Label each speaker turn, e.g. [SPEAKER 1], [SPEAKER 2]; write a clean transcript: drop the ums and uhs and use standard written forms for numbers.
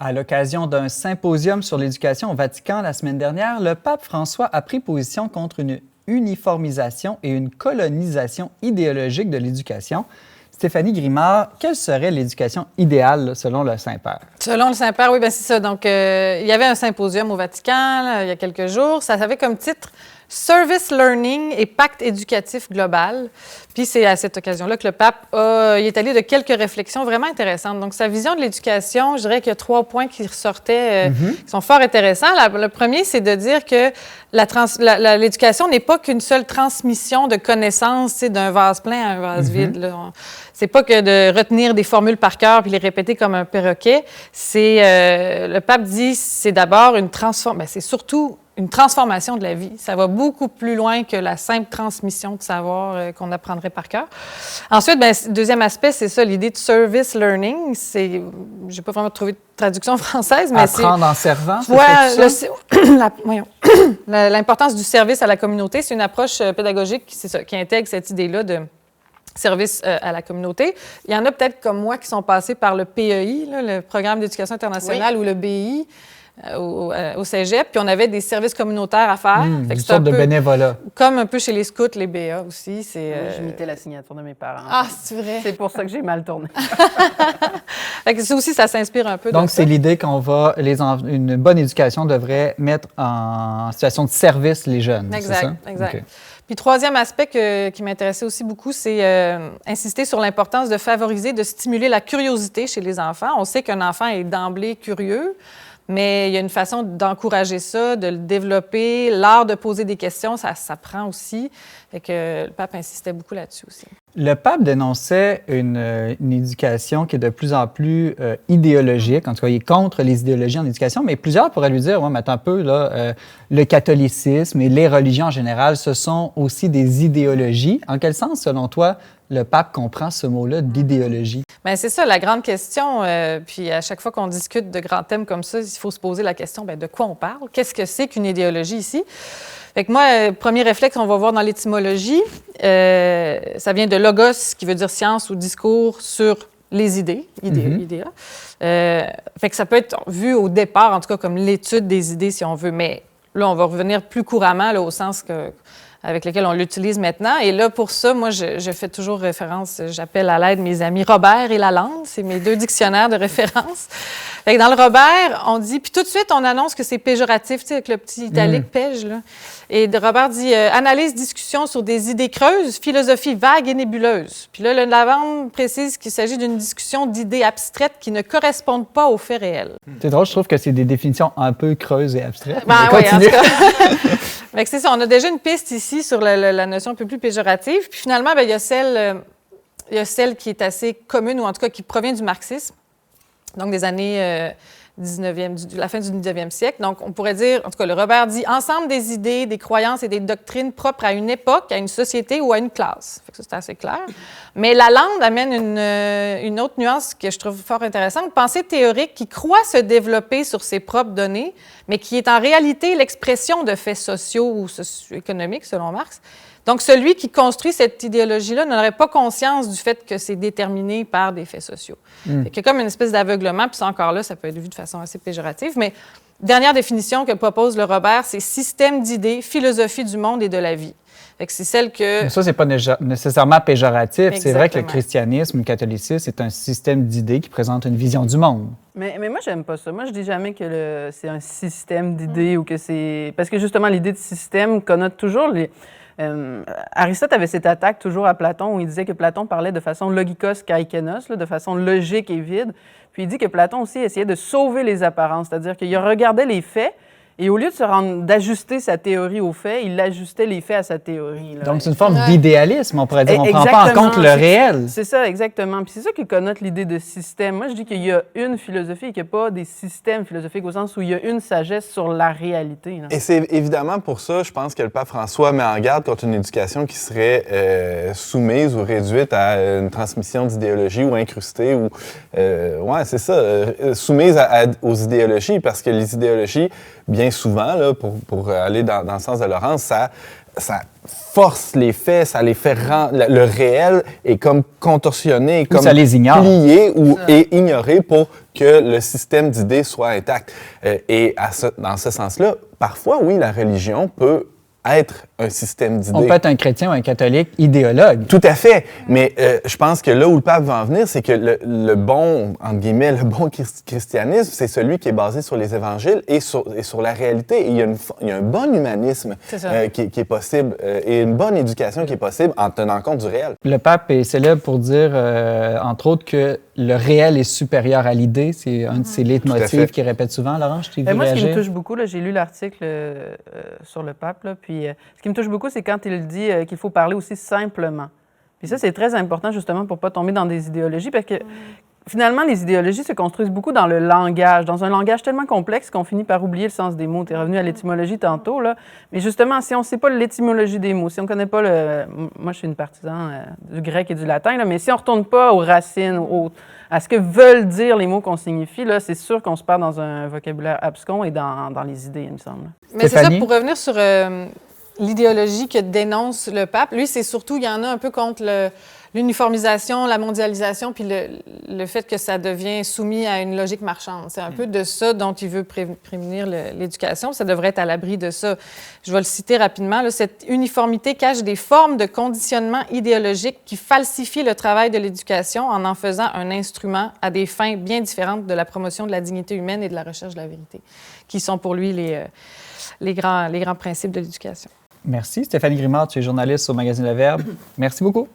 [SPEAKER 1] À l'occasion d'un symposium sur l'éducation au Vatican la semaine dernière, le pape François a pris position contre une uniformisation et une colonisation idéologique de l'éducation. Stéphanie Grimard, quelle serait l'éducation idéale selon le Saint-Père?
[SPEAKER 2] Selon le Saint-Père, oui, bien c'est ça. Donc, il y avait un symposium au Vatican là, il y a quelques jours. Ça avait comme titre « Service Learning et pacte éducatif global ». Puis c'est à cette occasion-là que le pape il est allé de quelques réflexions vraiment intéressantes. Donc, sa vision de l'éducation, je dirais qu'il y a 3 points qui ressortaient, qui sont fort intéressants. Le premier, c'est de dire que l'éducation n'est pas qu'une seule transmission de connaissances d'un vase plein à un vase vide. Là. C'est pas que de retenir des formules par cœur puis les répéter comme un perroquet. Le pape dit c'est d'abord c'est surtout une transformation de la vie. Ça va beaucoup plus loin que la simple transmission de savoir qu'on apprendrait par cœur. Ensuite, deuxième aspect, c'est ça, l'idée de service learning. J'ai pas vraiment trouvé de traduction française, mais
[SPEAKER 1] apprendre en servant,
[SPEAKER 2] l'importance du service à la communauté, c'est une approche pédagogique qui intègre cette idée-là de service à la communauté. Il y en a peut-être comme moi qui sont passés par le PEI, là, le Programme d'éducation internationale, ou le BI, au cégep, puis on avait des services communautaires à faire.
[SPEAKER 1] Une sorte de bénévolat.
[SPEAKER 2] Comme un peu chez les scouts, les BA aussi.
[SPEAKER 3] Moi, j'imitais la signature de mes parents.
[SPEAKER 2] Ah, c'est vrai?
[SPEAKER 3] C'est pour ça que j'ai mal tourné.
[SPEAKER 2] Fait que ça aussi, ça s'inspire un peu
[SPEAKER 1] Donc, c'est l'idée qu'on une bonne éducation devrait mettre en situation de service les jeunes,
[SPEAKER 2] exact,
[SPEAKER 1] c'est ça?
[SPEAKER 2] Exact.
[SPEAKER 1] Okay.
[SPEAKER 2] Puis, troisième aspect qui m'intéressait aussi beaucoup, c'est insister sur l'importance de favoriser, de stimuler la curiosité chez les enfants. On sait qu'un enfant est d'emblée curieux, mais il y a une façon d'encourager ça, de le développer. L'art de poser des questions, ça s'apprend aussi. Fait que le pape insistait beaucoup là-dessus aussi.
[SPEAKER 1] Le pape dénonçait une éducation qui est de plus en plus idéologique. En tout cas, il est contre les idéologies en éducation, mais plusieurs pourraient lui dire, mais attends un peu, là, le catholicisme et les religions en général, ce sont aussi des idéologies. En quel sens, selon toi, le pape comprend ce mot-là d'idéologie?
[SPEAKER 2] Bien, c'est ça, la grande question. Puis à chaque fois qu'on discute de grands thèmes comme ça, il faut se poser la question, de quoi on parle? Qu'est-ce que c'est qu'une idéologie ici? Fait que moi, premier réflexe, on va voir dans l'étymologie, ça vient de logos, qui veut dire science ou discours sur les idées, idéa. Fait que ça peut être vu au départ, en tout cas, comme l'étude des idées, si on veut. Mais là, on va revenir plus couramment là, au sens avec lequel on l'utilise maintenant. Et là, pour ça, moi, je fais toujours référence, j'appelle à l'aide mes amis Robert et Lalande, c'est mes 2 dictionnaires de référence. Fait que dans le Robert, on dit, puis tout de suite, on annonce que c'est péjoratif, tu sais, avec le petit italique pège, là. Et Robert dit analyse, discussion sur des idées creuses, philosophie vague et nébuleuse. Puis là, le Lalande précise qu'il s'agit d'une discussion d'idées abstraites qui ne correspondent pas aux faits réels.
[SPEAKER 1] C'est drôle, je trouve que c'est des définitions un peu creuses et abstraites.
[SPEAKER 2] Oui, en tout cas. Fait que c'est ça, on a déjà une piste ici sur la notion un peu plus péjorative. Puis finalement, il y a celle qui est assez commune, ou en tout cas qui provient du marxisme, donc des années 19e, la fin du 19e siècle. Donc, on pourrait dire, en tout cas, le Robert dit « ensemble des idées, des croyances et des doctrines propres à une époque, à une société ou à une classe ». Fait que ça, c'est assez clair. Mais Lalande amène une autre nuance que je trouve fort intéressante, une pensée théorique qui croit se développer sur ses propres données, mais qui est en réalité l'expression de faits sociaux ou socio-économiques, selon Marx. Donc, celui qui construit cette idéologie-là n'aurait pas conscience du fait que c'est déterminé par des faits sociaux. Fait qu'il y a comme une espèce d'aveuglement, puis ça, encore là, ça peut être vu de façon assez péjorative. Mais dernière définition que propose le Robert, c'est système d'idées, philosophie du monde et de la vie. Fait que c'est celle que...
[SPEAKER 1] Mais ça, c'est pas nécessairement péjoratif.
[SPEAKER 2] Exactement.
[SPEAKER 1] C'est vrai que le christianisme, le catholicisme, c'est un système d'idées qui présente une vision du monde.
[SPEAKER 3] Mais moi, j'aime pas ça. Moi, je dis jamais que c'est un système d'idées ou que c'est... Parce que justement, l'idée de système connote toujours les... Aristote avait cette attaque toujours à Platon où il disait que Platon parlait de façon logikos kaikenos, de façon logique et vide. Puis il dit que Platon aussi essayait de sauver les apparences, c'est-à-dire qu'il regardait les faits et au lieu d'ajuster sa théorie aux faits, il ajustait les faits à sa théorie. Là.
[SPEAKER 1] Donc c'est une forme d'idéalisme, on pourrait dire. On ne prend pas en compte le réel.
[SPEAKER 3] C'est ça, exactement. Puis c'est ça qui connote l'idée de système. Moi, je dis qu'il y a une philosophie et qu'il n'y a pas des systèmes philosophiques au sens où il y a une sagesse sur la réalité. Là.
[SPEAKER 4] Et c'est évidemment pour ça, je pense que le pape François met en garde contre une éducation qui serait soumise ou réduite à une transmission d'idéologie ou incrustée ou... c'est ça, soumise aux idéologies, parce que les idéologies, bien souvent, là, pour aller dans le sens de Laurence, ça ça force les faits, ça les fait rendre... Le réel est comme contorsionné, comme
[SPEAKER 1] ça les ignore.
[SPEAKER 4] plié et ignoré pour que le système d'idées soit intact. Et dans ce sens-là, parfois, oui, la religion peut être un système d'idées.
[SPEAKER 1] On peut être un chrétien ou un catholique idéologue.
[SPEAKER 4] Tout à fait. Mais je pense que là où le pape va en venir, c'est que le bon, entre guillemets, le bon christianisme, c'est celui qui est basé sur les évangiles et sur la réalité. Et il y a un bon humanisme qui est possible et une bonne éducation qui est possible en tenant compte du réel.
[SPEAKER 1] Le pape est célèbre pour dire, entre autres, que le réel est supérieur à l'idée. C'est un de ses leitmotifs qu'il répète souvent. Laurent, je t'ai vu
[SPEAKER 3] moi,
[SPEAKER 1] réagir.
[SPEAKER 3] Ce qui me touche beaucoup, là, j'ai lu l'article sur le pape, là, puis ce qui me touche beaucoup, c'est quand il dit qu'il faut parler aussi simplement. Puis ça, c'est très important, justement, pour ne pas tomber dans des idéologies, parce que finalement, les idéologies se construisent beaucoup dans le langage, dans un langage tellement complexe qu'on finit par oublier le sens des mots. Tu es revenu à l'étymologie tantôt, là. Mais justement, si on ne sait pas l'étymologie des mots, si on ne connaît pas Moi, je suis une partisan du grec et du latin, là, mais si on ne retourne pas aux racines, à ce que veulent dire les mots qu'on signifie, là, c'est sûr qu'on se perd dans un vocabulaire abscon et dans les idées, il me semble.
[SPEAKER 2] Mais c'est ça, pour revenir sur l'idéologie que dénonce le pape, lui, c'est surtout, il y en a un peu contre l'uniformisation, la mondialisation, puis le fait que ça devient soumis à une logique marchande. C'est un peu de ça dont il veut prémunir l'éducation. Ça devrait être à l'abri de ça. Je vais le citer rapidement. Là, cette uniformité cache des formes de conditionnement idéologique qui falsifient le travail de l'éducation en faisant un instrument à des fins bien différentes de la promotion de la dignité humaine et de la recherche de la vérité, qui sont pour lui les grands principes de l'éducation.
[SPEAKER 1] Merci. Stéphanie Grimard, tu es journaliste au magazine Le Verbe. Merci beaucoup.